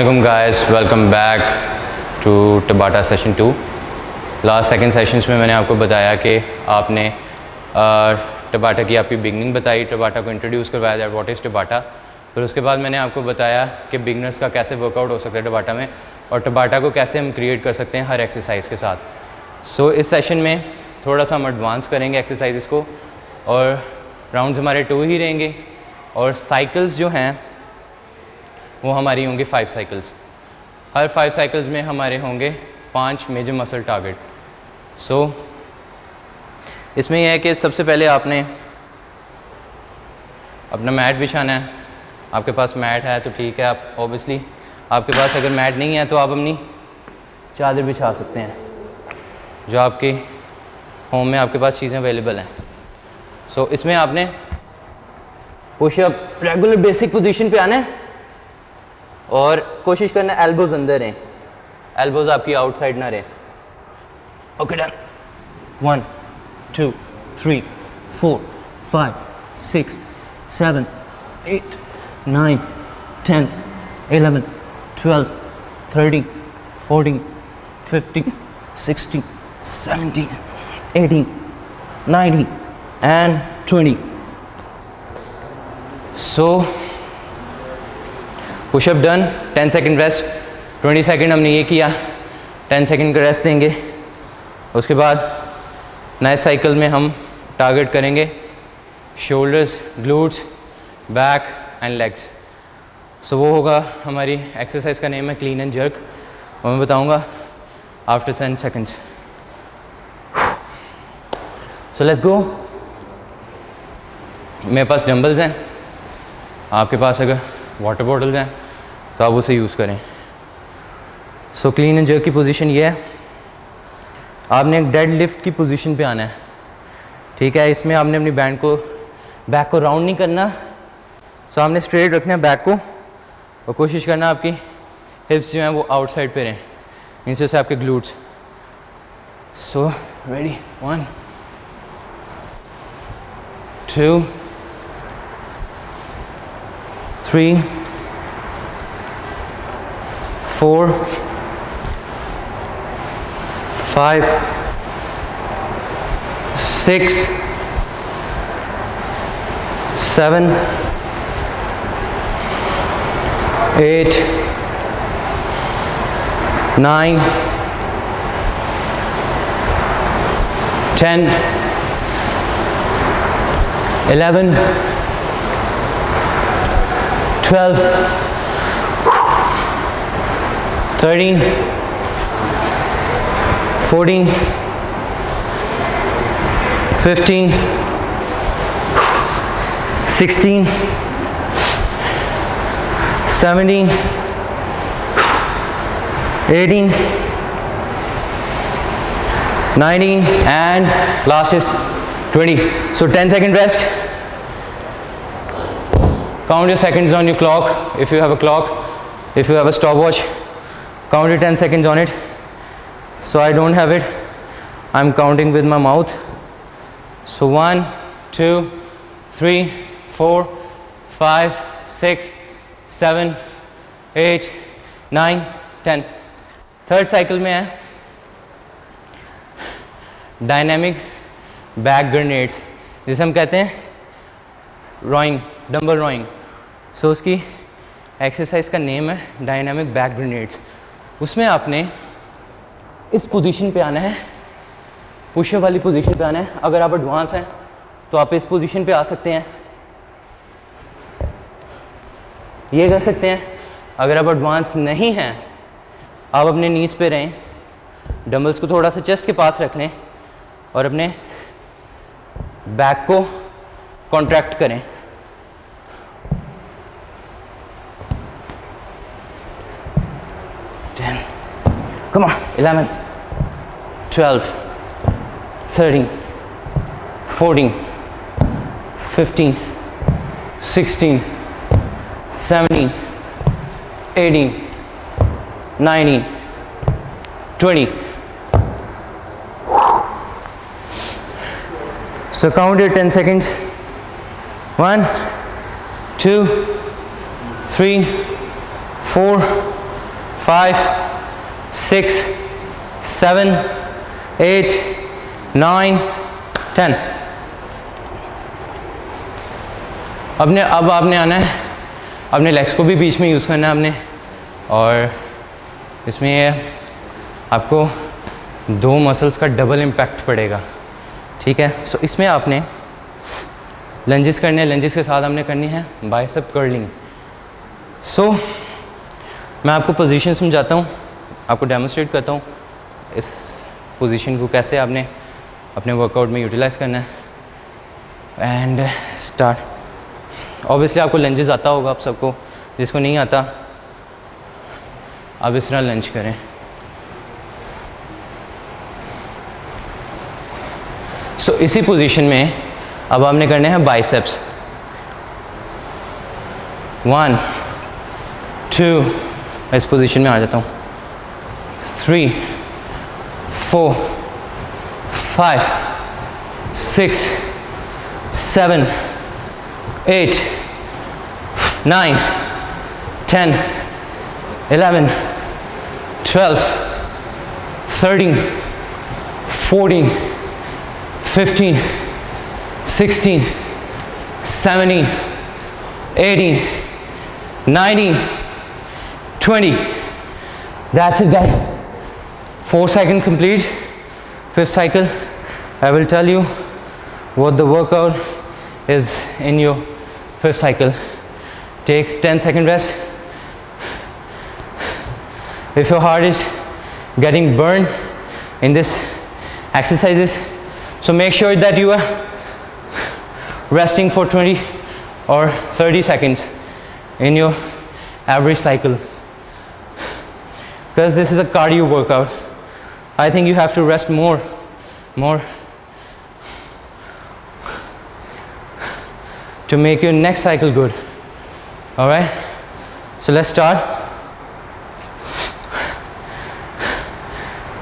Welcome guys, welcome back to Tabata Session 2। Last second sessions में मैंने आपको बताया कि आपने टबाटा की आपकी बिगनिंग बताई, टबाटा को इंट्रोड्यूस करवाया दैट व्हाट इज़ टबाटा। फिर उसके बाद मैंने आपको बताया कि बिगनर्स का कैसे वर्कआउट हो सकता है टबाटा में, और टबाटा को कैसे हम क्रिएट कर सकते हैं हर एक्सरसाइज के साथ। सो इस सेशन में थोड़ा सा हम एडवांस करेंगे एक्सरसाइज को, और राउंड्स हमारे 2 ही रहेंगे, और साइकिल्स जो हैं वो हमारी होंगी 5 साइकिल्स। हर 5 साइकिल्स में हमारे होंगे 5 मेजर मसल टारगेट। सो इसमें यह है कि सबसे पहले आपने अपना मैट बिछाना है। आपके पास मैट है तो ठीक है, आप ऑब्वियसली आपके पास अगर मैट नहीं है तो आप अपनी चादर बिछा सकते हैं, जो आपके होम में आपके पास चीज़ें अवेलेबल हैं। सो इसमें आपने पुशअप रेगुलर बेसिक पोजीशन पे आना है और कोशिश करना है एल्बोज अंदर रहें, एल्बोज आपकी आउटसाइड ना रहे। Okay done. 1 2 3 4 5 6 7 8 9 10 11 12 13 14 15 16 17 18 19 and 20। So push up done, 10 second rest, 20 second हमने ये किया, 10 सेकेंड का रेस्ट देंगे। उसके बाद नए साइकिल में हम टारगेट करेंगे shoulders, glutes, back and legs. So वो होगा हमारी एक्सरसाइज का नेम है क्लीन एंड जर्क, और मैं बताऊंगा after 10 seconds. So let's go. मेरे पास डंबल्स हैं, आपके पास अगर वाटर बॉटल्स हैं तो आप उसे यूज़ करें। सो क्लीन एंड जर्क की पोजीशन ये है, आपने एक डेड लिफ्ट की पोजीशन पे आना है, ठीक है। इसमें आपने अपनी बैक को राउंड नहीं करना। सो आपने स्ट्रेट रखना है बैक को, और कोशिश करना आपकी हिप्स जो हैं वो आउटसाइड पे रहें, इनसे से आपके glutes. So ready, 1 2 3 4 5 6 7 8 9 10 11 12 13 14 15 16 17 18 19 and last is 20। So 10 second rest. Count your seconds on your clock if you have a clock. If you have a stopwatch, count your 10 seconds on it. So I don't have it, I'm counting with my mouth. So 1 2 3 4 5 6 7 8 9 10। Third cycle में है dynamic back grenades, जिसे हम कहते हैं rowing, dumbbell rowing. सो उसकी exercise का name है dynamic back grenades. उसमें आपने इस पोजीशन पे आना है, पुशअप वाली पोजीशन पे आना है। अगर आप एडवांस हैं तो आप इस पोजीशन पे आ सकते हैं, ये कर सकते हैं। अगर आप एडवांस नहीं हैं, आप अपने नीज पे रहें, डंबल्स को थोड़ा सा चेस्ट के पास रख लें और अपने बैक को कॉन्ट्रैक्ट करें। Come on, 11 12 13 14 15 16 17 18 19 20। So count your 10 seconds. 1 2 3 4 5, 6, 7, 8, 9, 10. अब आपने आना है, अपने लेग्स को भी बीच में यूज़ करना है आपने, और इसमें ये आपको 2 मसल्स का डबल इम्पैक्ट पड़ेगा, ठीक है। सो इसमें आपने लंजेस करने हैं, लंजेस के साथ हमने करनी है बाइसेप कर्लिंग। सो मैं आपको पोजीशन समझाता हूँ, आपको डेमोस्ट्रेट करता हूँ इस पोजीशन को कैसे आपने अपने वर्कआउट में यूटिलाइज करना है। And start. ऑब्वियसली आपको लंजेस आता होगा, आप सबको, जिसको नहीं आता आप इस तरह लंज करें। सो इसी पोजीशन में अब आपने करने हैं बाइसेप्स। 1, 2, इस पोजीशन में आ जाता हूँ, 3, 4, 5, 6, 7, 8, 9, 10, 11, 12, 13, 14, 15, 16, 17, 18, 19, 20. That's it, guys. 4 seconds complete. 5th cycle, I will tell you what the workout is in your 5th cycle. Take 10-second rest. If your heart is getting burned in this exercises, so make sure that you are resting for 20 or 30 seconds in your average cycle, because this is a cardio workout. I think you have to rest more to make your next cycle good. All right, so let's start.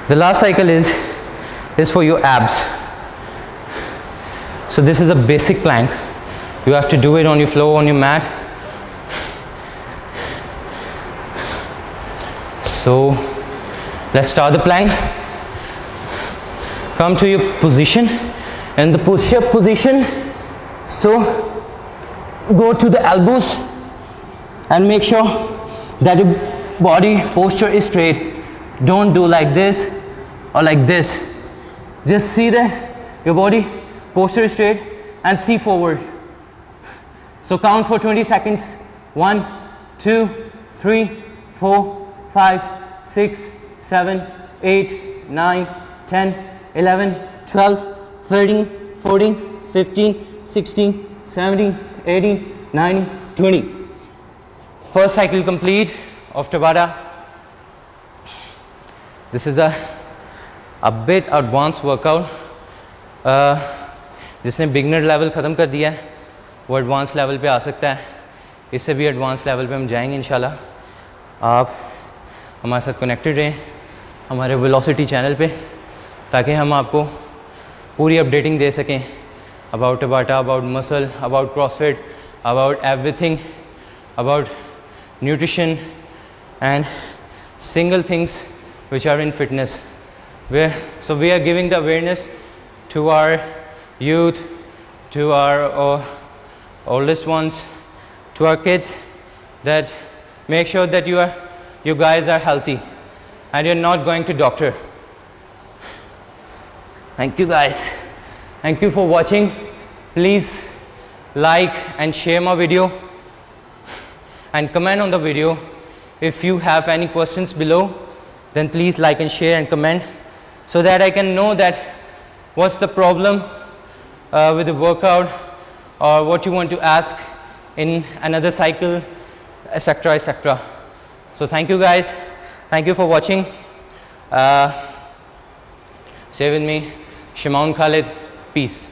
The last cycle is for your abs. So this is a basic plank. You have to do it on your floor, on your mat. So let's start the plank. Come to your position, in the push-up position. So go to the elbows and make sure that your body posture is straight. Don't do like this or like this. Just see that your body posture is straight and see forward. So count for 20 seconds. 1, 2, 3, 4, 5, 6, 7, 8, 9, 10, 11, 12, 13, 14, 15, 16, 17, 18, 19, 20. First cycle complete of Tabata. This is a bit advanced workout. जिसने beginner level ख़त्म कर दिया है वो advance level पे आ सकता है, इससे भी एडवांस लेवल पे हम जाएंगे इंशाल्लाह। आप हमारे साथ कनेक्टेड रहें हमारे वेलोसिटी चैनल पे, ताकि हम आपको पूरी अपडेटिंग दे सकें about Tabata, about muscle, about CrossFit, about everything, about nutrition and single things which are in fitness. So we are giving the awareness to our youth, to our oldest ones, to our kids, that make sure that you guys are healthy and you're not going to doctor. Thank you guys. Thank you for watching. Please like and share my video and comment on the video. If you have any questions below, then please like and share and comment, so that I can know that what's the problem with the workout, or what you want to ask in another cycle, etc, etc. So thank you guys. Thank you for watching. Stay with me. Shimon Khalid. Peace.